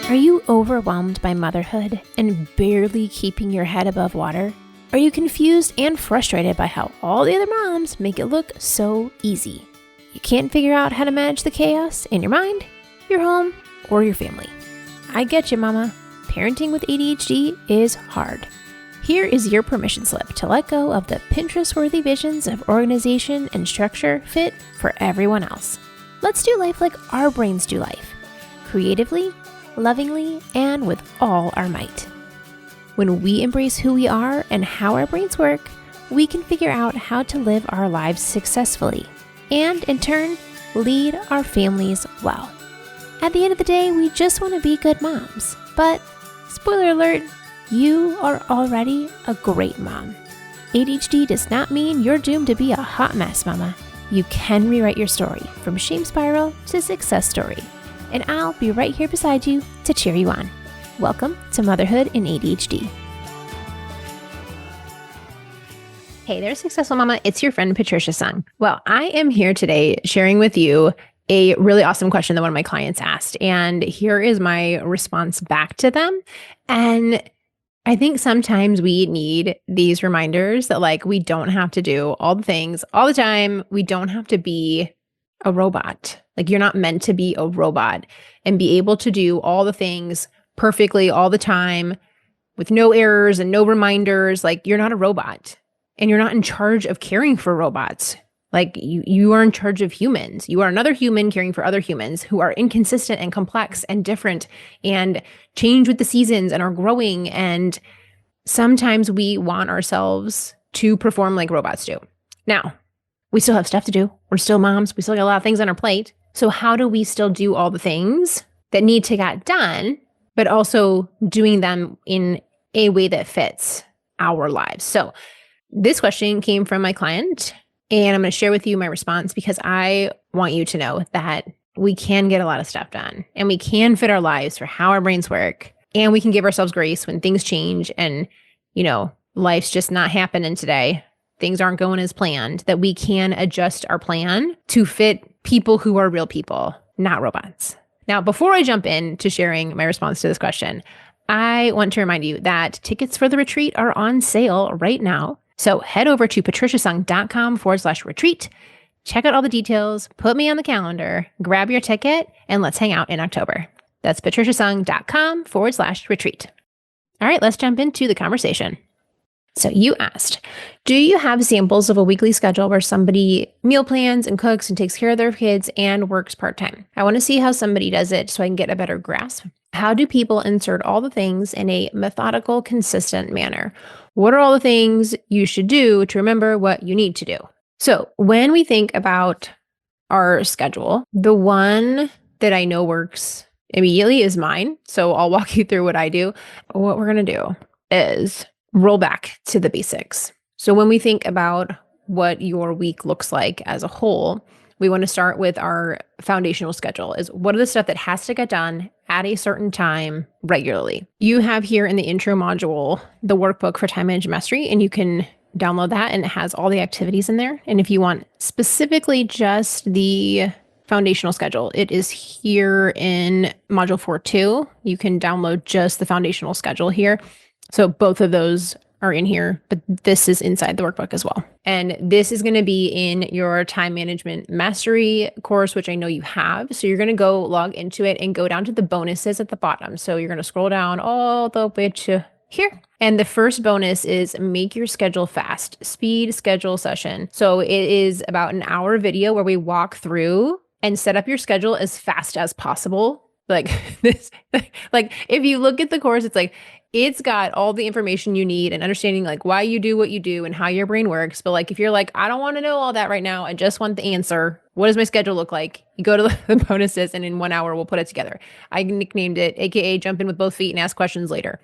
Are you overwhelmed by motherhood and barely keeping your head above water? Are you confused and frustrated by how all the other moms make it look so easy? You can't figure out how to manage the chaos in your mind, your home, or your family. I get you, mama. Parenting with ADHD is hard. Here is your permission slip to let go of the Pinterest-worthy visions of organization and structure fit for everyone else. Let's do life like our brains do life, creatively, lovingly, and with all our might. When we embrace who we are and how our brains work, we can figure out how to live our lives successfully and, in turn, lead our families well. At the end of the day, we just want to be good moms. But, spoiler alert, you are already a great mom. ADHD does not mean you're doomed to be a hot mess, mama. You can rewrite your story from shame spiral to success story. And I'll be right here beside you to cheer you on. Welcome to Motherhood in ADHD. Hey there, Successful Mama. It's your friend, Patricia Sung. Well, I am here today sharing with you a really awesome question that one of my clients asked. And here is my response back to them. And I think sometimes we need these reminders that we don't have to do all the things all the time. We don't have to be a robot. You're not meant to be a robot and be able to do all the things perfectly all the time with no errors and no reminders. You're not a robot and you're not in charge of caring for robots. You are in charge of humans. You are another human caring for other humans who are inconsistent and complex and different and change with the seasons and are growing. And sometimes we want ourselves to perform like robots do. Now, we still have stuff to do. We're still moms. We still got a lot of things on our plate. So how do we still do all the things that need to get done, but also doing them in a way that fits our lives? So this question came from my client, and I'm going to share with you my response because I want you to know that we can get a lot of stuff done and we can fit our lives for how our brains work, and we can give ourselves grace when things change and, life's just not happening today. Things aren't going as planned, that we can adjust our plan to fit people who are real people, not robots. Now, before I jump into sharing my response to this question, I want to remind you that tickets for the retreat are on sale right now. So head over to patriciasung.com/retreat, check out all the details, put me on the calendar, grab your ticket, and let's hang out in October. That's patriciasung.com/retreat. All right, let's jump into the conversation. So you asked, do you have samples of a weekly schedule where somebody meal plans and cooks and takes care of their kids and works part-time? I want to see how somebody does it so I can get a better grasp. How do people insert all the things in a methodical, consistent manner? What are all the things you should do to remember what you need to do? So when we think about our schedule, the one that I know works immediately is mine. So I'll walk you through what I do. What we're going to do is roll back to the basics. So when we think about what your week looks like as a whole, we want to start with our foundational schedule. Is what are the stuff that has to get done at a certain time regularly? You have here in the intro module the workbook for time management mastery, and you can download that, and it has all the activities in there. And if you want specifically just the foundational schedule, it is here in module 4.2. You can download just the foundational schedule here. So both of those are in here, but this is inside the workbook as well. And this is going to be in your time management mastery course, which I know you have. So you're going to go log into it and go down to the bonuses at the bottom. So you're going to scroll down all the way to here. And the first bonus is make your schedule fast, speed schedule session. So it is about an hour video where we walk through and set up your schedule as fast as possible. If you look at the course, it's got all the information you need and understanding why you do what you do and how your brain works. But if you're I don't want to know all that right now, I just want the answer. What does my schedule look like? You go to the bonuses, and in 1 hour, we'll put it together. I nicknamed it, AKA jump in with both feet and ask questions later.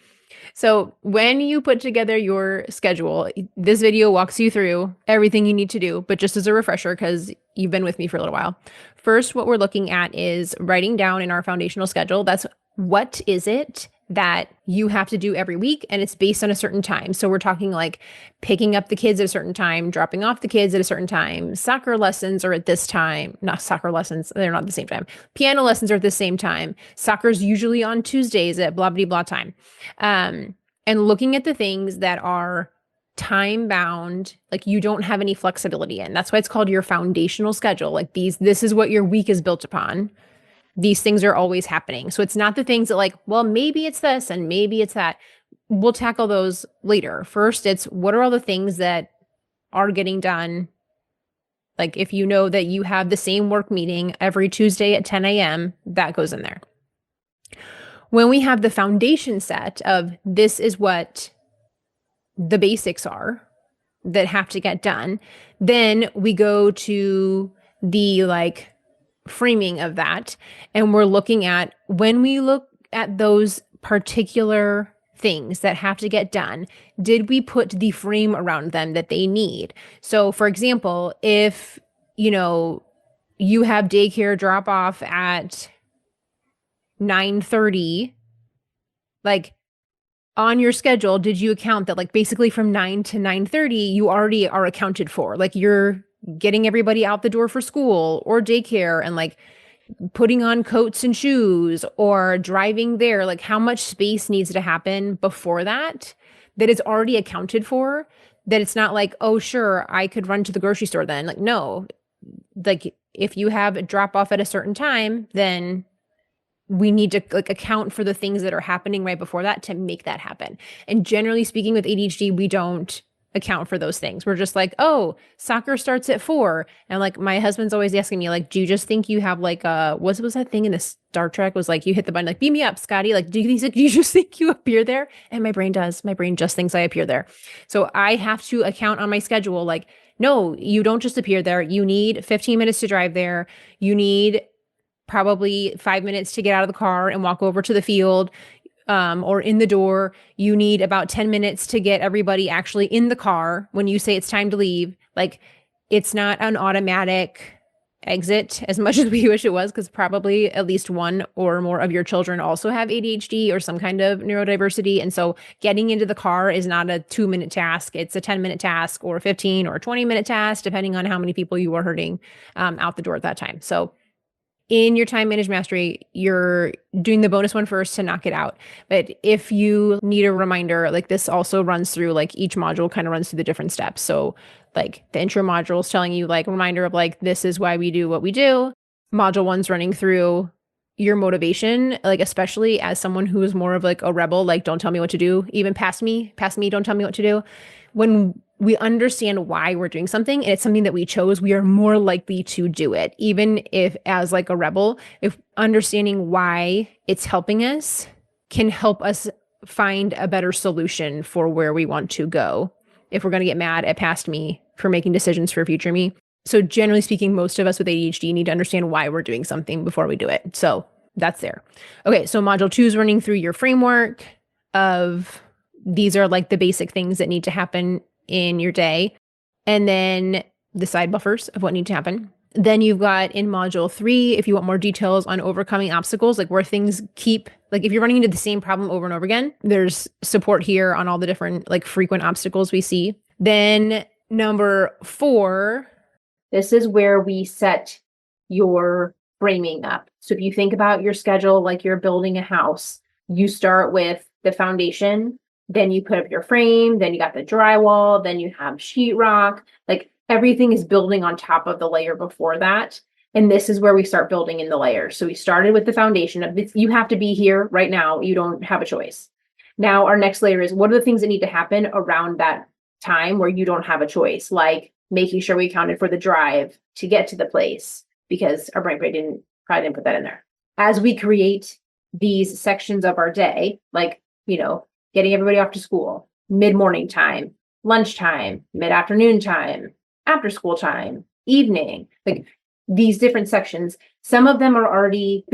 So when you put together your schedule, this video walks you through everything you need to do, but just as a refresher, because you've been with me for a little while. First, what we're looking at is writing down in our foundational schedule. That's what is it that you have to do every week, and it's based on a certain time. So we're talking like picking up the kids at a certain time, dropping off the kids at a certain time, soccer lessons are at this time, not soccer lessons, they're not at the same time. Piano lessons are at the same time. Soccer's usually on Tuesdays at blah, blah, blah time. And looking at the things that are time bound, like you don't have any flexibility in. That's why it's called your foundational schedule. Like this is what your week is built upon. These things are always happening. So it's not the things that like, well, maybe it's this and maybe it's that. We'll tackle those later. First, it's what are all the things that are getting done? Like if you know that you have the same work meeting every Tuesday at 10 a.m., that goes in there. When we have the foundation set of this is what the basics are that have to get done, then we go to the like framing of that. And we're looking at when we look at those particular things that have to get done, did we put the frame around them that they need? So for example, if, you know, you have daycare drop off at 9:30, like on your schedule, did you account that like basically from 9 to 9:30, you already are accounted for? Like you're getting everybody out the door for school or daycare and like putting on coats and shoes or driving there. Like how much space needs to happen before that is already accounted for, that it's not like, oh, sure, I could run to the grocery store then. Like, no, like if you have a drop off at a certain time, then we need to like account for the things that are happening right before that to make that happen. And generally speaking, with ADHD, we don't account for those things. We're just like, oh, soccer starts at 4. And like my husband's always asking me, like, do you just think you have like what was that thing in the Star Trek was like you hit the button, like beam me up, Scotty? Like, do you just think you appear there? And my brain does. My brain just thinks I appear there. So I have to account on my schedule, like, no, you don't just appear there. You need 15 minutes to drive there. You need probably 5 minutes to get out of the car and walk over to the field. Or in the door, you need about 10 minutes to get everybody actually in the car when you say it's time to leave. Like it's not an automatic exit as much as we wish it was, because probably at least one or more of your children also have ADHD or some kind of neurodiversity. And so getting into the car is not a 2-minute task. It's a 10-minute task or a 15 or 20-minute task, depending on how many people you are hurting out the door at that time. So in your time managed mastery, you're doing the bonus one first to knock it out. But if you need a reminder, like this also runs through, like each module kind of runs through the different steps. So like the intro module is telling you like a reminder of like, this is why we do what we do. Module 1's running through your motivation, like especially as someone who is more of like a rebel, like don't tell me what to do, even past me, don't tell me what to do. When we understand why we're doing something and it's something that we chose, we are more likely to do it. Even if as like a rebel, if understanding why it's helping us can help us find a better solution for where we want to go. If we're going to get mad at past me for making decisions for future me. So generally speaking, most of us with ADHD need to understand why we're doing something before we do it. So that's there. Okay, so module 2 is running through your framework of these are like the basic things that need to happen in your day. And then the side buffers of what need to happen. Then you've got in module 3, if you want more details on overcoming obstacles, like where things keep, like if you're running into the same problem over and over again, there's support here on all the different like frequent obstacles we see. Then number 4, this is where we set your framing up. So if you think about your schedule, like you're building a house, you start with the foundation, then you put up your frame, then you got the drywall, then you have sheetrock, like everything is building on top of the layer before that. And this is where we start building in the layers. So we started with the foundation of this, you have to be here right now. You don't have a choice. Now our next layer is what are the things that need to happen around that time where you don't have a choice, like making sure we accounted for the drive to get to the place because our brain probably didn't put that in there. As we create these sections of our day, like, getting everybody off to school, mid-morning time, lunchtime, mid-afternoon time, after school time, evening, like these different sections. Some of them they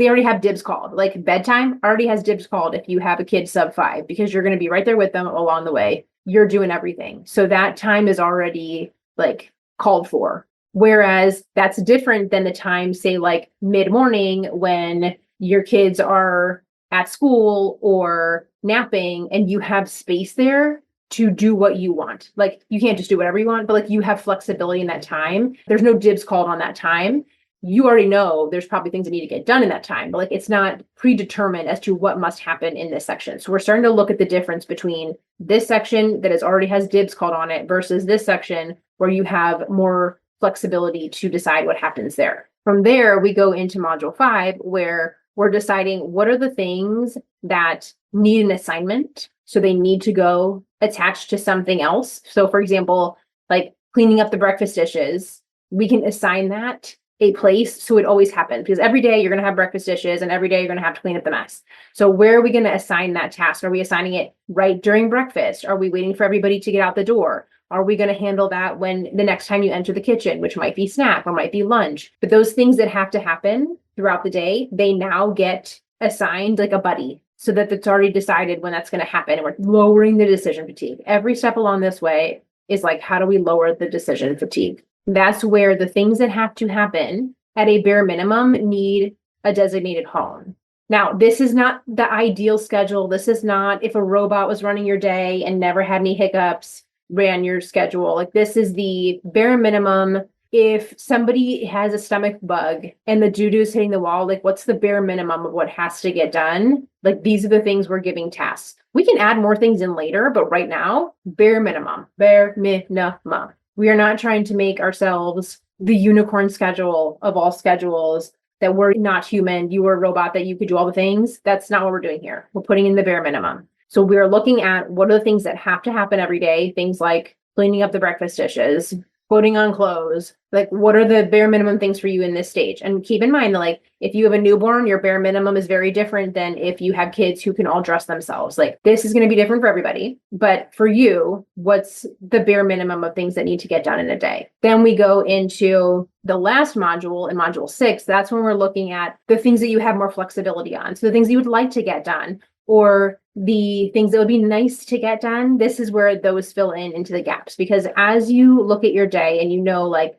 already have dibs called, like bedtime already has dibs called if you have a kid sub 5, because you're going to be right there with them along the way. You're doing everything. So that time is already like called for. Whereas that's different than the time, say like mid-morning when your kids are at school or napping and you have space there to do what you want. Like you can't just do whatever you want, but like you have flexibility in that time. There's no dibs called on that time. You already know there's probably things that need to get done in that time, but like it's not predetermined as to what must happen in this section. So we're starting to look at the difference between this section that already has dibs called on it versus this section where you have more flexibility to decide what happens there. From there, we go into module 5, where we're deciding what are the things that need an assignment. So they need to go attached to something else. So for example, like cleaning up the breakfast dishes, we can assign that a place so it always happens, because every day you're going to have breakfast dishes and every day you're going to have to clean up the mess. So where are we going to assign that task? Are we assigning it right during breakfast? Are we waiting for everybody to get out the door? Are we going to handle that when the next time you enter the kitchen, which might be snack or might be lunch? But those things that have to happen throughout the day, they now get assigned like a buddy so that it's already decided when that's going to happen. And we're lowering the decision fatigue. Every step along this way is like, how do we lower the decision fatigue? That's where the things that have to happen at a bare minimum need a designated home. Now, this is not the ideal schedule. This is not if a robot was running your day and never had any hiccups, ran your schedule. Like this is the bare minimum. If somebody has a stomach bug and the doo-doo is hitting the wall, like what's the bare minimum of what has to get done? Like these are the things we're giving tasks. We can add more things in later, but right now, bare minimum, bare minimum. We are not trying to make ourselves the unicorn schedule of all schedules, that we're not human, you were a robot, that you could do all the things. That's not what we're doing here. We're putting in the bare minimum. So we're looking at what are the things that have to happen every day, things like cleaning up the breakfast dishes, putting on clothes, like what are the bare minimum things for you in this stage? And keep in mind that like if you have a newborn, your bare minimum is very different than if you have kids who can all dress themselves. Like this is going to be different for everybody, but for you, what's the bare minimum of things that need to get done in a day? Then we go into the last module, in module 6. That's when we're looking at the things that you have more flexibility on. So the things you would like to get done, or the things that would be nice to get done. This is where those fill into the gaps, because as you look at your day and like,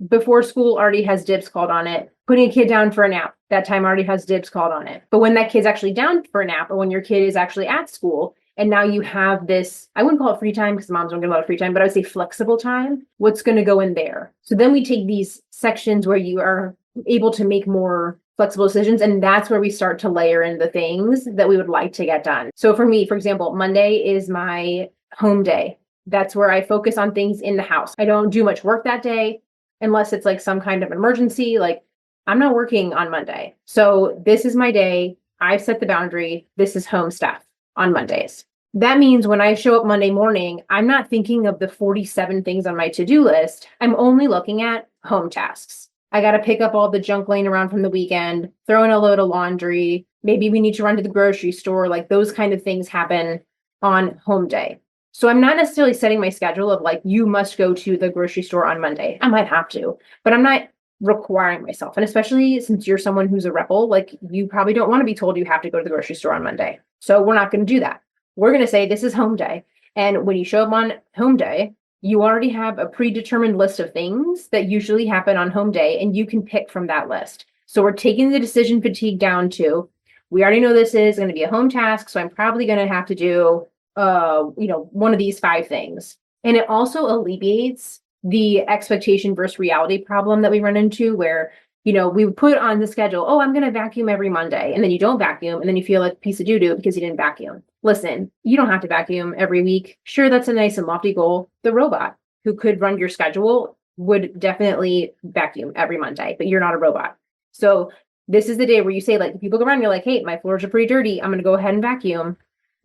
before school already has dibs called on it, putting a kid down for a nap, that time already has dibs called on it. But when that kid's actually down for a nap, or when your kid is actually at school, and now you have this, I wouldn't call it free time because moms don't get a lot of free time, but I would say flexible time, what's going to go in there? So then we take these sections where you are able to make more flexible decisions. And that's where we start to layer in the things that we would like to get done. So for me, for example, Monday is my home day. That's where I focus on things in the house. I don't do much work that day unless it's like some kind of emergency. Like I'm not working on Monday. So this is my day. I've set the boundary. This is home stuff on Mondays. That means when I show up Monday morning, I'm not thinking of the 47 things on my to-do list. I'm only looking at home tasks. I got to pick up all the junk laying around from the weekend, throw in a load of laundry. Maybe we need to run to the grocery store. Like those kind of things happen on home day. So I'm not necessarily setting my schedule of like, you must go to the grocery store on Monday. I might have to, but I'm not requiring myself. And especially since you're someone who's a rebel, like you probably don't want to be told you have to go to the grocery store on Monday. So we're not going to do that. We're going to say this is home day. And when you show up on home day, you already have a predetermined list of things that usually happen on home day, and you can pick from that list. So we're taking the decision fatigue down to, we already know this is going to be a home task, so I'm probably going to have to do, one of these 5 things. And it also alleviates the expectation versus reality problem that we run into, where, we put on the schedule, oh, I'm going to vacuum every Monday, and then you don't vacuum, and then you feel like a piece of doo-doo because you didn't vacuum. Listen, you don't have to vacuum every week. Sure, that's a nice and lofty goal. The robot who could run your schedule would definitely vacuum every Monday, but you're not a robot. So this is the day where you say, like, if you look around, you're like, hey, my floors are pretty dirty. I'm going to go ahead and vacuum.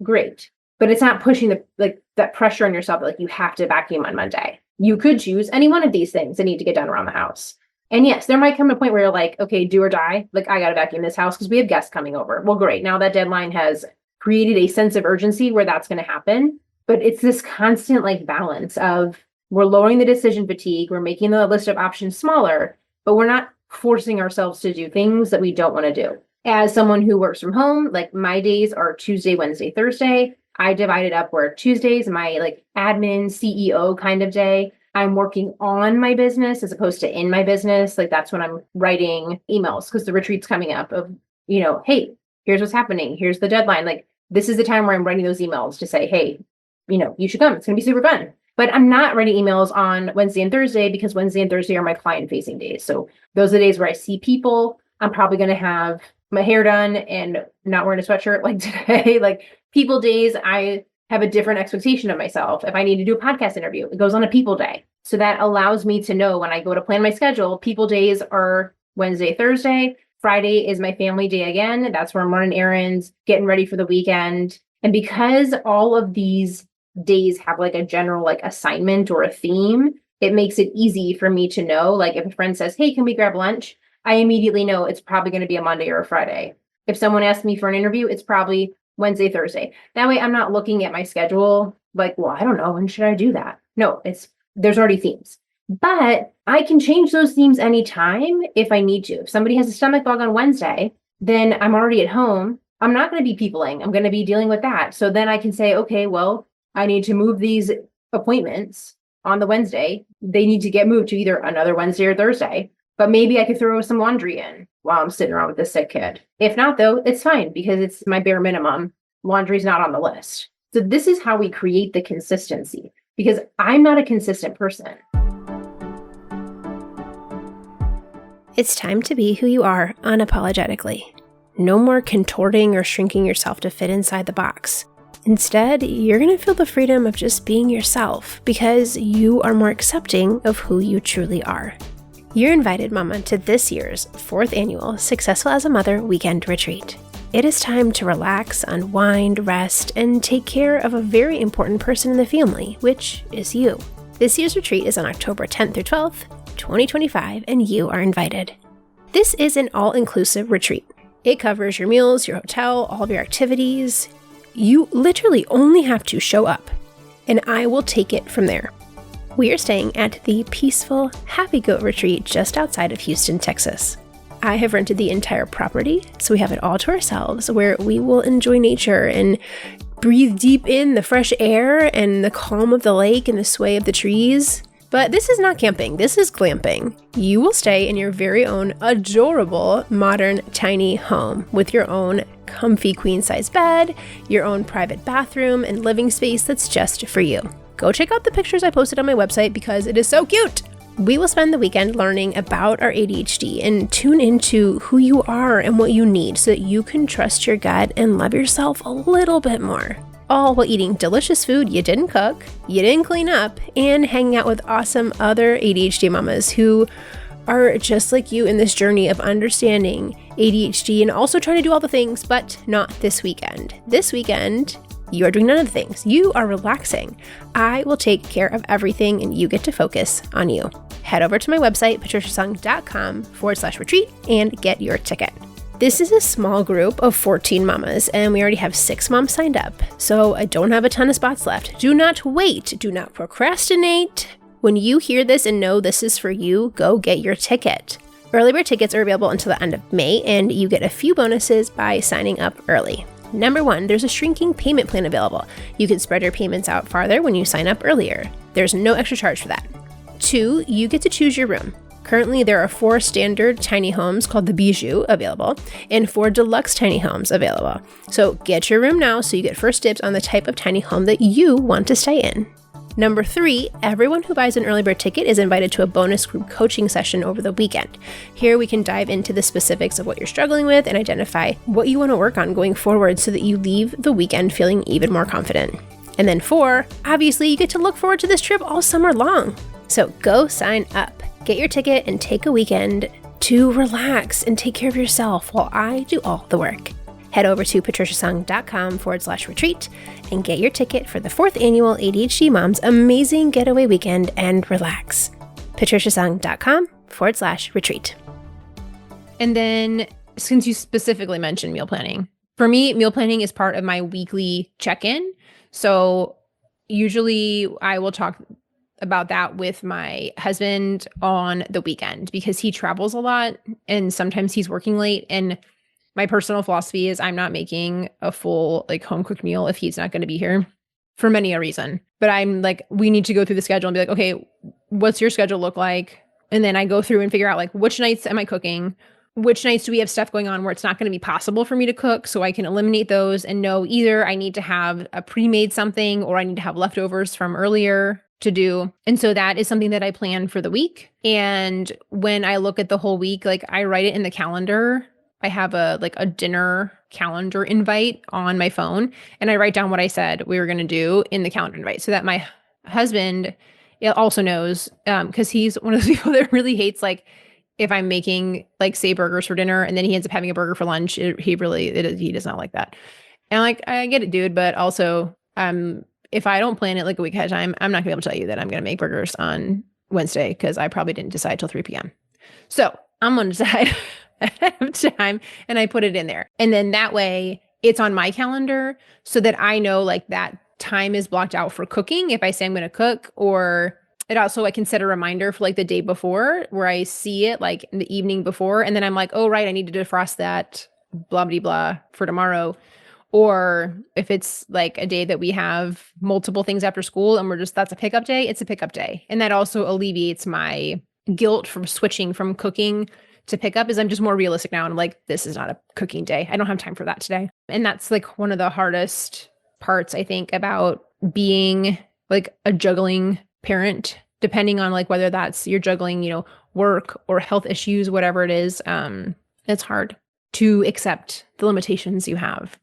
Great. But it's not pushing that pressure on yourself that like you have to vacuum on Monday. You could choose any one of these things that need to get done around the house. And yes, there might come a point where you're like, okay, do or die. Like I got to vacuum this house because we have guests coming over. Well, great. Now that deadline has created a sense of urgency where that's going to happen. But it's this constant like balance of we're lowering the decision fatigue. We're making the list of options smaller, but we're not forcing ourselves to do things that we don't want to do. As someone who works from home, like my days are Tuesday, Wednesday, Thursday. I divide it up where Tuesdays, my like admin CEO kind of day. I'm working on my business as opposed to in my business. Like that's when I'm writing emails because the retreat's coming up of, hey, here's what's happening. Here's the deadline. Like this is the time where I'm writing those emails to say, hey, you should come. It's going to be super fun. But I'm not writing emails on Wednesday and Thursday because Wednesday and Thursday are my client facing days. So those are the days where I see people. I'm probably going to have my hair done and not wearing a sweatshirt like today. Like people days, I have a different expectation of myself. If I need to do a podcast interview, it goes on a people day. So that allows me to know when I go to plan my schedule, people days are Wednesday, Thursday. Friday is my family day again. That's where I'm running errands, getting ready for the weekend. And because all of these days have like a general like assignment or a theme, it makes it easy for me to know, like if a friend says, hey, can we grab lunch? I immediately know it's probably going to be a Monday or a Friday. If someone asks me for an interview, it's probably Wednesday, Thursday. That way I'm not looking at my schedule like, well, I don't know, when should I do that? No, there's already themes. But I can change those themes anytime if I need to. If somebody has a stomach bug on Wednesday, then I'm already at home. I'm not going to be peopling. I'm going to be dealing with that. So then I can say, okay, well, I need to move these appointments on the Wednesday. They need to get moved to either another Wednesday or Thursday. But maybe I could throw some laundry in while I'm sitting around with this sick kid. If not, though, it's fine because it's my bare minimum. Laundry's not on the list. So this is how we create the consistency because I'm not a consistent person. It's time to be who you are unapologetically. No more contorting or shrinking yourself to fit inside the box. Instead, you're going to feel the freedom of just being yourself because you are more accepting of who you truly are. You're invited, Mama, to this year's 4th annual Successful as a Mother Weekend Retreat. It is time to relax, unwind, rest, and take care of a very important person in the family, which is you. This year's retreat is on October 10th through 12th, 2025, and you are invited. This is an all-inclusive retreat. It covers your meals, your hotel, all of your activities. You literally only have to show up, and I will take it from there. We are staying at the peaceful Happy Goat Retreat just outside of Houston, Texas. I have rented the entire property, so we have it all to ourselves, where we will enjoy nature and breathe deep in the fresh air and the calm of the lake and the sway of the trees. But this is not camping, this is glamping. You will stay in your very own adorable, modern, tiny home with your own comfy queen-size bed, your own private bathroom, and living space that's just for you. Go check out the pictures I posted on my website because it is so cute! We will spend the weekend learning about our ADHD and tune into who you are and what you need so that you can trust your gut and love yourself a little bit more. All while eating delicious food you didn't cook, you didn't clean up, and hanging out with awesome other ADHD mamas who are just like you in this journey of understanding ADHD and also trying to do all the things, but not this weekend. This weekend, you are doing none of the things. You are relaxing. I will take care of everything and you get to focus on you. Head over to my website, patriciasung.com/retreat and get your ticket. This is a small group of 14 mamas, and we already have 6 moms signed up, so I don't have a ton of spots left. Do not wait. Do not procrastinate. When you hear this and know this is for you, go get your ticket. Early bird tickets are available until the end of May, and you get a few bonuses by signing up early. Number 1, there's a shrinking payment plan available. You can spread your payments out farther when you sign up earlier. There's no extra charge for that. 2, you get to choose your room. Currently, there are 4 standard tiny homes called the Bijou available and 4 deluxe tiny homes available. So get your room now so you get first dibs on the type of tiny home that you want to stay in. Number 3, everyone who buys an early bird ticket is invited to a bonus group coaching session over the weekend. Here we can dive into the specifics of what you're struggling with and identify what you want to work on going forward so that you leave the weekend feeling even more confident. And then 4, obviously you get to look forward to this trip all summer long. So go sign up, get your ticket, and take a weekend to relax and take care of yourself while I do all the work. Head over to patriciasung.com/retreat and get your ticket for the 4th annual ADHD Moms Amazing Getaway Weekend and relax. patriciasung.com/retreat. And then, since you specifically mentioned meal planning, for me, meal planning is part of my weekly check-in. So usually I will talk about that with my husband on the weekend because he travels a lot and sometimes he's working late. And my personal philosophy is I'm not making a full home cooked meal if he's not going to be here for many a reason. But I'm like, we need to go through the schedule and be like, okay, what's your schedule look like? And then I go through and figure out which nights am I cooking? which nights do we have stuff going on where it's not going to be possible for me to cook, so I can eliminate those and know either I need to have a pre-made something or I need to have leftovers from earlier to do. And so that is something that I plan for the week. And when I look at the whole week, like I write it in the calendar. I have a dinner calendar invite on my phone, and I write down what I said we were going to do in the calendar invite so that my husband also knows, because he's one of those people that really hates, like, if I'm making, like, say, burgers for dinner and then he ends up having a burger for lunch, he does not like that. And like, I get it, dude, but also, if I don't plan it like a week ahead of time, I'm not gonna be able to tell you that I'm gonna make burgers on Wednesday because I probably didn't decide till 3 p.m. So I'm gonna decide ahead of time and I put it in there. And then that way it's on my calendar so that I know, like, that time is blocked out for cooking if I say I'm gonna cook, or it also, I can set a reminder for like the day before where I see it like in the evening before. And then I'm like, oh, right, I need to defrost that blah, blah, blah for tomorrow. Or if it's like a day that we have multiple things after school and that's a pickup day, it's a pickup day. And that also alleviates my guilt from switching from cooking to pickup, is I'm just more realistic now. And I'm like, this is not a cooking day. I don't have time for that today. And that's like one of the hardest parts, I think, about being like a juggling parent, depending on like whether that's you're juggling, work or health issues, whatever it is. It's hard to accept the limitations you have,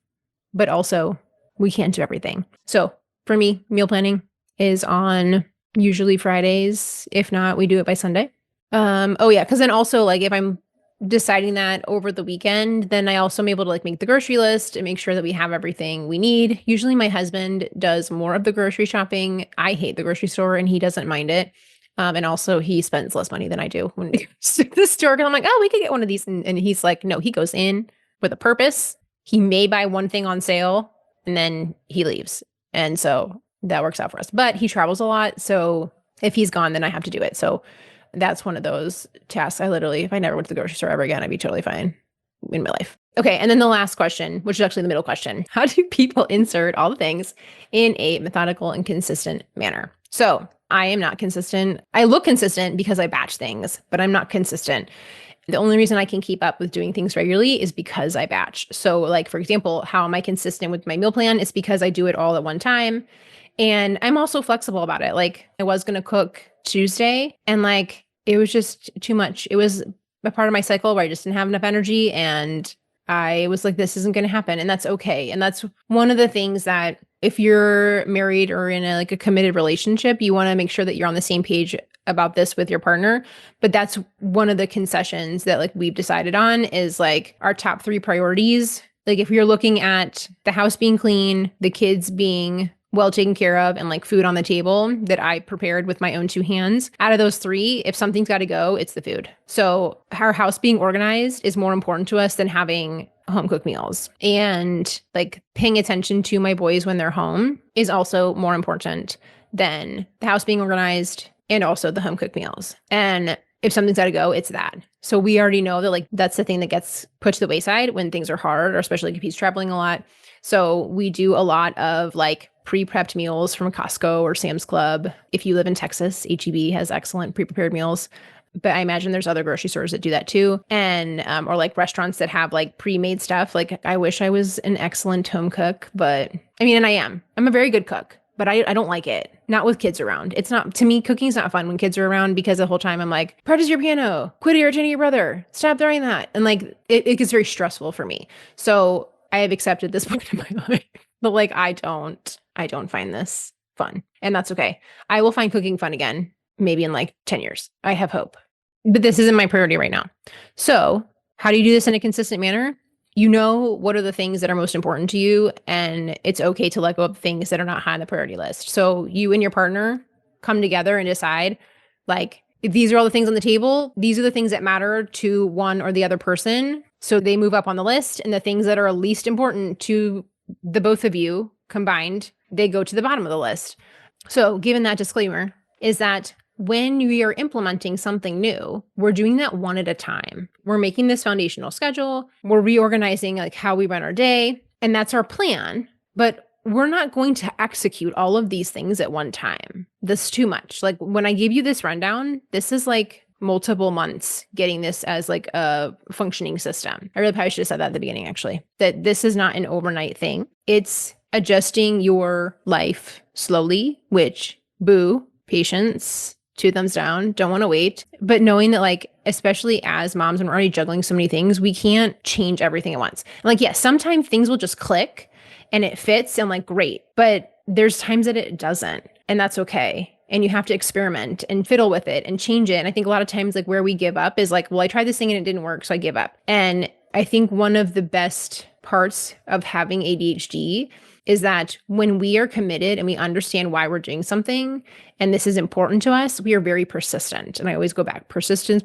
but also we can't do everything. So for me, meal planning is on usually Fridays. If not, we do it by Sunday. Oh yeah, because then also, like, if I'm deciding that over the weekend, then I also am able to like make the grocery list and make sure that we have everything we need. Usually my husband does more of the grocery shopping. I hate the grocery store and he doesn't mind it. And also he spends less money than I do when he goes to the store. Cause I'm like, oh, we could get one of these. And he's like, no, he goes in with a purpose. He may buy one thing on sale and then he leaves. And so that works out for us, but he travels a lot. So if he's gone, then I have to do it. So that's one of those tasks. I literally, if I never went to the grocery store ever again, I'd be totally fine in my life. Okay. And then the last question, which is actually the middle question: how do people insert all the things in a methodical and consistent manner? So I am not consistent. I look consistent because I batch things, but I'm not consistent. The only reason I can keep up with doing things regularly is because I batch. So like, for example, how am I consistent with my meal plan? It's because I do it all at one time. And I'm also flexible about it. Like, I was going to cook Tuesday and like, it was just too much. It was a part of my cycle where I just didn't have enough energy. And I was like, this isn't going to happen. And that's okay. And that's one of the things that if you're married or in a committed relationship, you want to make sure that you're on the same page about this with your partner. But that's one of the concessions that like we've decided on is like our top 3 priorities. Like if you're looking at the house being clean, the kids being well taken care of, and like food on the table that I prepared with my own 2 hands, out of those 3, if something's got to go, it's the food. So our house being organized is more important to us than having home cooked meals. And like paying attention to my boys when they're home is also more important than the house being organized and also the home cooked meals. And if something's got to go, it's that. So we already know that like that's the thing that gets put to the wayside when things are hard, or especially if he's traveling a lot. So we do a lot of like pre-prepped meals from Costco or Sam's Club. If you live in Texas, H-E-B has excellent pre-prepared meals. But I imagine there's other grocery stores that do that too. And, or like restaurants that have like pre-made stuff. Like I wish I was an excellent home cook, but I mean, and I am. I'm a very good cook, but I don't like it. Not with kids around. It's not, to me, cooking's not fun when kids are around, because the whole time I'm like, practice your piano, quit irritating your brother, stop throwing that. And like, it gets very stressful for me. So I have accepted this point in my life. But like, I don't find this fun, and that's okay. I will find cooking fun again, maybe in like 10 years. I have hope, but this isn't my priority right now. So how do you do this in a consistent manner? You know, what are the things that are most important to you, and it's okay to let go of things that are not high on the priority list. So you and your partner come together and decide, like, if these are all the things on the table, these are the things that matter to one or the other person. So they move up on the list, and the things that are least important to the both of you combined, they go to the bottom of the list. So given that disclaimer, is that when we are implementing something new, we're doing that one at a time. We're making this foundational schedule. We're reorganizing like how we run our day, and that's our plan. But we're not going to execute all of these things at one time. This is too much. Like when I gave you this rundown, this is like multiple months getting this as like a functioning system. I really probably should have said that at the beginning, actually, that this is not an overnight thing. It's adjusting your life slowly, which boo, patience, 2 thumbs down, don't want to wait. But knowing that, like, especially as moms, when we're already juggling so many things, we can't change everything at once. And like, yes, sometimes things will just click and it fits and like, great. But there's times that it doesn't, and that's okay. And you have to experiment and fiddle with it and change it. And I think a lot of times, like, where we give up is like, well, I tried this thing and it didn't work, so I give up. And I think one of the best parts of having ADHD is that when we are committed and we understand why we're doing something and this is important to us, we are very persistent. And I always go back, persistence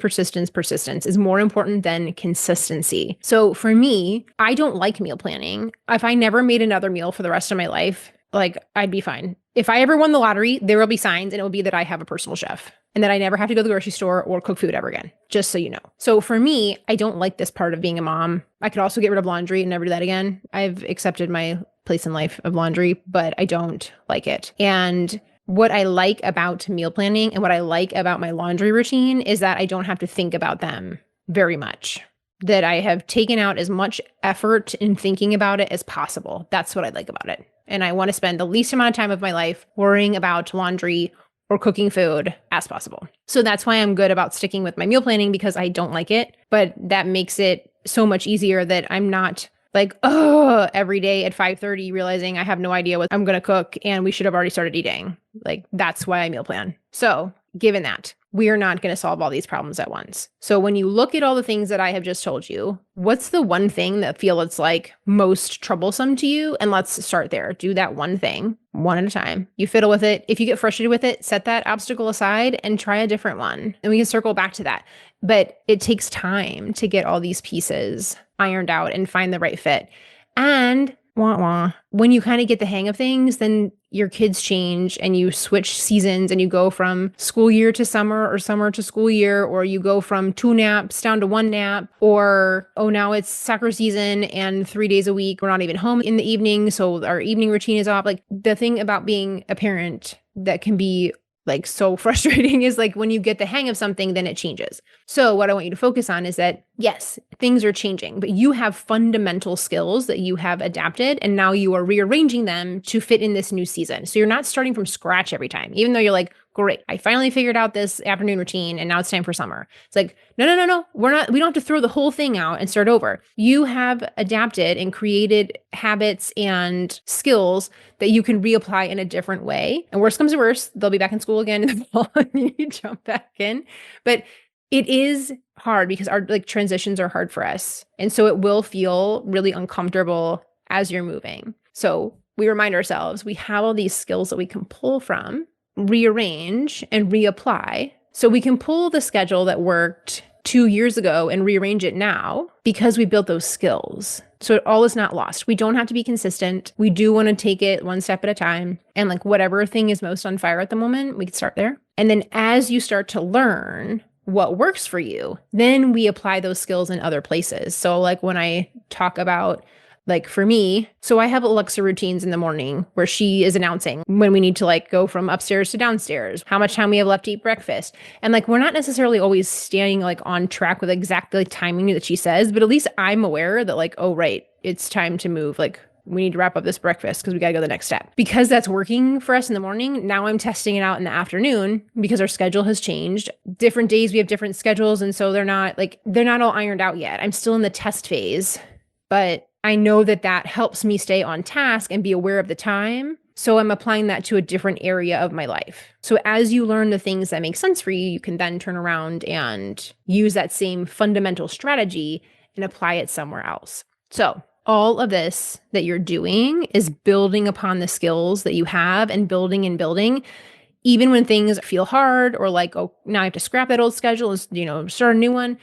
is more important than consistency. So for me, I don't like meal planning. If I never made another meal for the rest of my life, like, I'd be fine. If I ever won the lottery, there will be signs, and it will be that I have a personal chef and that I never have to go to the grocery store or cook food ever again, just so you know. So for me, I don't like this part of being a mom. I could also get rid of laundry and never do that again. I've accepted my place in life of laundry, but I don't like it. And what I like about meal planning and what I like about my laundry routine is that I don't have to think about them very much. That I have taken out as much effort in thinking about it as possible. That's what I like about it. And I want to spend the least amount of time of my life worrying about laundry or cooking food as possible. So that's why I'm good about sticking with my meal planning, because I don't like it, but that makes it so much easier that I'm not like, oh, every day at 5:30 realizing I have no idea what I'm going to cook and we should have already started eating. Like, that's why I meal plan. So given that, we are not going to solve all these problems at once. So when you look at all the things that I have just told you, what's the one thing that feels like most troublesome to you? And let's start there. Do that one thing, one at a time. You fiddle with it. If you get frustrated with it, set that obstacle aside and try a different one. And we can circle back to that. But it takes time to get all these pieces ironed out and find the right fit. And when you kind of get the hang of things, then your kids change and you switch seasons and you go from school year to summer or summer to school year, or you go from 2 naps down to 1 nap, or, oh, now it's soccer season and 3 days a week we're not even home in the evening, so our evening routine is off. Like, the thing about being a parent that can be like so frustrating is like, when you get the hang of something, then it changes. So what I want you to focus on is that, yes, things are changing, but you have fundamental skills that you have adapted, and now you are rearranging them to fit in this new season. So you're not starting from scratch every time, even though you're like, great, I finally figured out this afternoon routine and now it's time for summer. It's like, no. We don't have to throw the whole thing out and start over. You have adapted and created habits and skills that you can reapply in a different way. And worst comes to worst, they'll be back in school again in the fall and you jump back in. But it is hard because our like transitions are hard for us. And so it will feel really uncomfortable as you're moving. So we remind ourselves we have all these skills that we can pull from, rearrange and reapply. So we can pull the schedule that worked 2 years ago and rearrange it now because we built those skills. So it all is not lost. We don't have to be consistent. We do want to take it one step at a time. And like, whatever thing is most on fire at the moment, we can start there. And then as you start to learn what works for you, then we apply those skills in other places. So like, when I talk about, like, for me, so I have Alexa routines in the morning where she is announcing when we need to like go from upstairs to downstairs, how much time we have left to eat breakfast. And like, we're not necessarily always staying like on track with exactly the timing that she says, but at least I'm aware that like, oh, right, it's time to move. Like, we need to wrap up this breakfast because we got to go to the next step. Because that's working for us in the morning, now I'm testing it out in the afternoon because our schedule has changed. Different days we have different schedules. And so they're not all ironed out yet. I'm still in the test phase, but I know that that helps me stay on task and be aware of the time. So I'm applying that to a different area of my life. So as you learn the things that make sense for you, you can then turn around and use that same fundamental strategy and apply it somewhere else. So all of this that you're doing is building upon the skills that you have and building, even when things feel hard or like, oh, now I have to scrap that old schedule and, start a new one.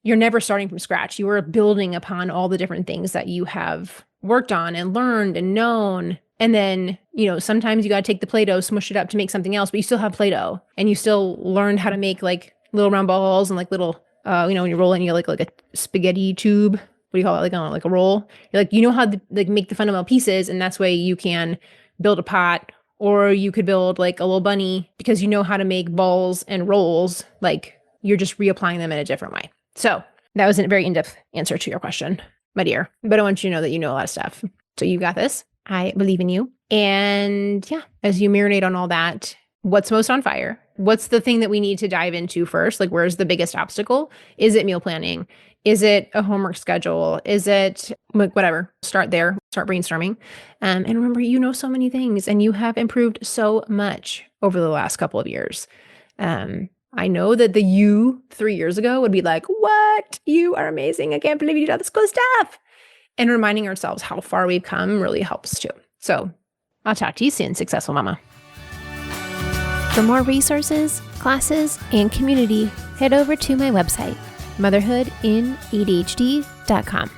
You're never starting from scratch. You are building upon all the different things that you have worked on and learned and known. And then, sometimes you got to take the Play-Doh, smush it up to make something else, but you still have Play-Doh and you still learned how to make like little round balls and like little, when you roll it, you like a spaghetti tube. What do you call it? Like a roll. You're like, how to like make the fundamental pieces. And that's way you can build a pot, or you could build like a little bunny because you know how to make balls and rolls like You're just reapplying them in a different way. So that was a very in-depth answer to your question, my dear. But I want you to know that you know a lot of stuff. So you got this. I believe in you. And yeah, as you marinate on all that, what's most on fire? What's the thing that we need to dive into first? Like, where's the biggest obstacle? Is it meal planning? Is it a homework schedule? Is it like whatever? Start there, start brainstorming. And remember, you know so many things and you have improved so much over the last couple of years. I know that the you 3 years ago would be like, what? You are amazing. I can't believe you did all this cool stuff. And reminding ourselves how far we've come really helps too. So I'll talk to you soon, successful mama. For more resources, classes, and community, head over to my website, motherhoodinadhd.com.